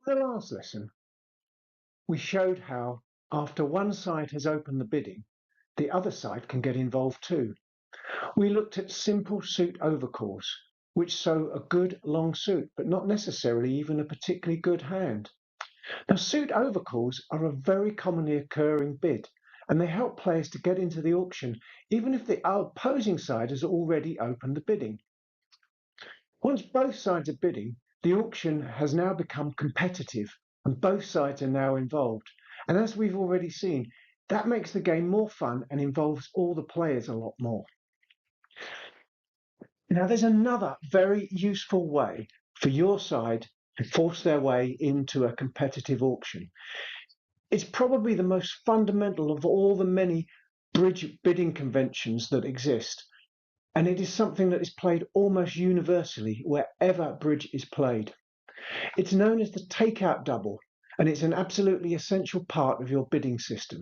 In the last lesson, we showed how, after one side has opened the bidding, the other side can get involved too. We looked at simple suit overcalls, which show a good long suit, but not necessarily even a particularly good hand. Now, suit overcalls are a very commonly occurring bid, and they help players to get into the auction, even if the opposing side has already opened the bidding. Once both sides are bidding, the auction has now become competitive and both sides are now involved. And as we've already seen, that makes the game more fun and involves all the players a lot more. Now, there's another very useful way for your side to force their way into a competitive auction. It's probably the most fundamental of all the many bridge bidding conventions that exist. And it is something that is played almost universally wherever bridge is played. It's known as the takeout double, and it's an absolutely essential part of your bidding system.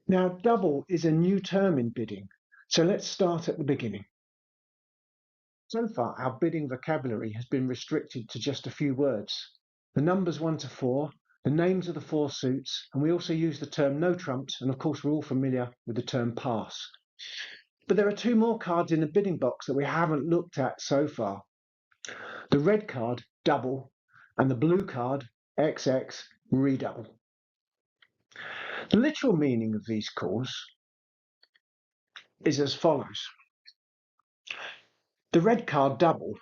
Now, double is a new term in bidding, so let's start at the beginning. So far, our bidding vocabulary has been restricted to just a few words. The numbers 1 to 4, the names of the 4 suits, and we also use the term no trumps, and of course we're all familiar with the term pass. But there are 2 more cards in the bidding box that we haven't looked at so far. The red card, double, and the blue card, XX, redouble. The literal meaning of these calls is as follows. The red card, double,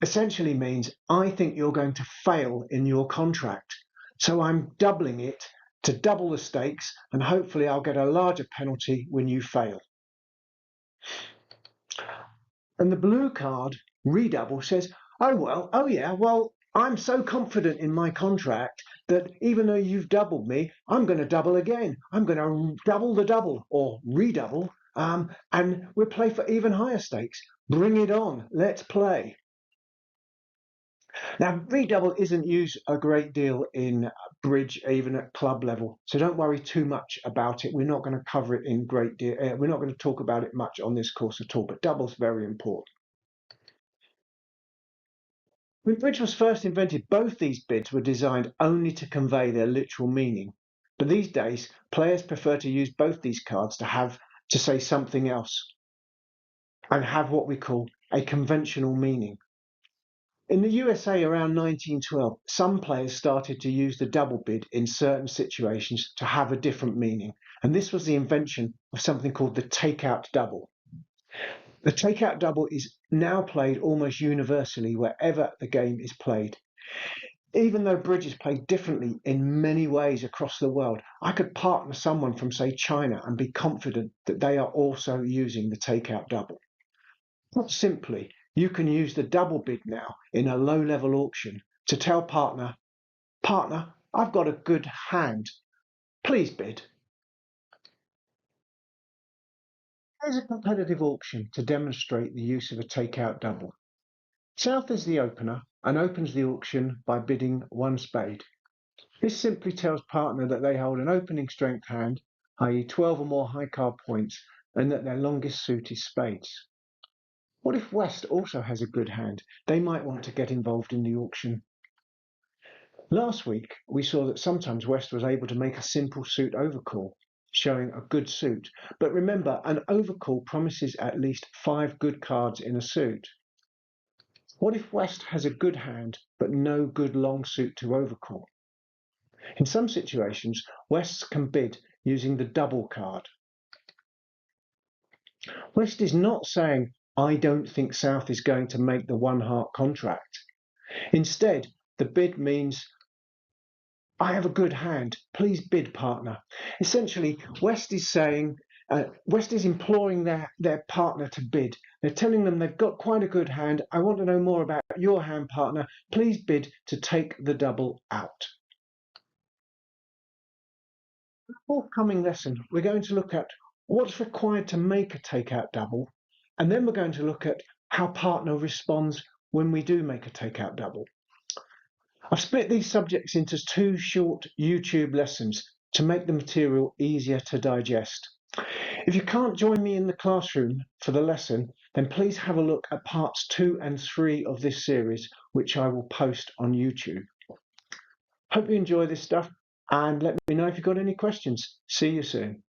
essentially means I think you're going to fail in your contract, so I'm doubling it to double the stakes, and hopefully I'll get a larger penalty when you fail. And the blue card, redouble, says, oh yeah, I'm so confident in my contract that even though you've doubled me, I'm going to double again. I'm going to double the double or redouble, and we'll play for even higher stakes. Bring it on. Let's play. Now, redouble isn't used a great deal in bridge, even at club level, so don't worry too much about it. We're not going to cover it in great deal. We're not going to talk about it much on this course at all, but double's very important. When bridge was first invented, both these bids were designed only to convey their literal meaning. But these days, players prefer to use both these cards to say something else and have what we call a conventional meaning. In the USA around 1912, some players started to use the double bid in certain situations to have a different meaning, and this was the invention of something called the takeout double. The takeout double is now played almost universally wherever the game is played. Even though bridge is played differently in many ways across the world, I could partner someone from, say, China and be confident that they are also using the takeout double. Put simply, you can use the double bid now in a low-level auction to tell partner, I've got a good hand. Please bid. Here's a competitive auction to demonstrate the use of a takeout double. South is the opener and opens the auction by bidding 1 spade. This simply tells partner that they hold an opening strength hand, i.e. 12 or more high card points, and that their longest suit is spades. What if West also has a good hand? They might want to get involved in the auction. Last week, we saw that sometimes West was able to make a simple suit overcall, showing a good suit. But remember, an overcall promises at least 5 good cards in a suit. What if West has a good hand, but no good long suit to overcall? In some situations, West can bid using the double card. West is not saying, I don't think South is going to make the 1 heart contract. Instead, the bid means, I have a good hand, please bid, partner. Essentially, West is saying, West is imploring their partner to bid. They're telling them they've got quite a good hand. I want to know more about your hand, partner. Please bid to take the double out. In the forthcoming lesson, we're going to look at what's required to make a takeout double, and then we're going to look at how partner responds when we do make a takeout double. I've split these subjects into 2 short YouTube lessons to make the material easier to digest. If you can't join me in the classroom for the lesson, then please have a look at parts 2 and 3 of this series, which I will post on YouTube. Hope you enjoy this stuff and let me know if you've got any questions. See you soon.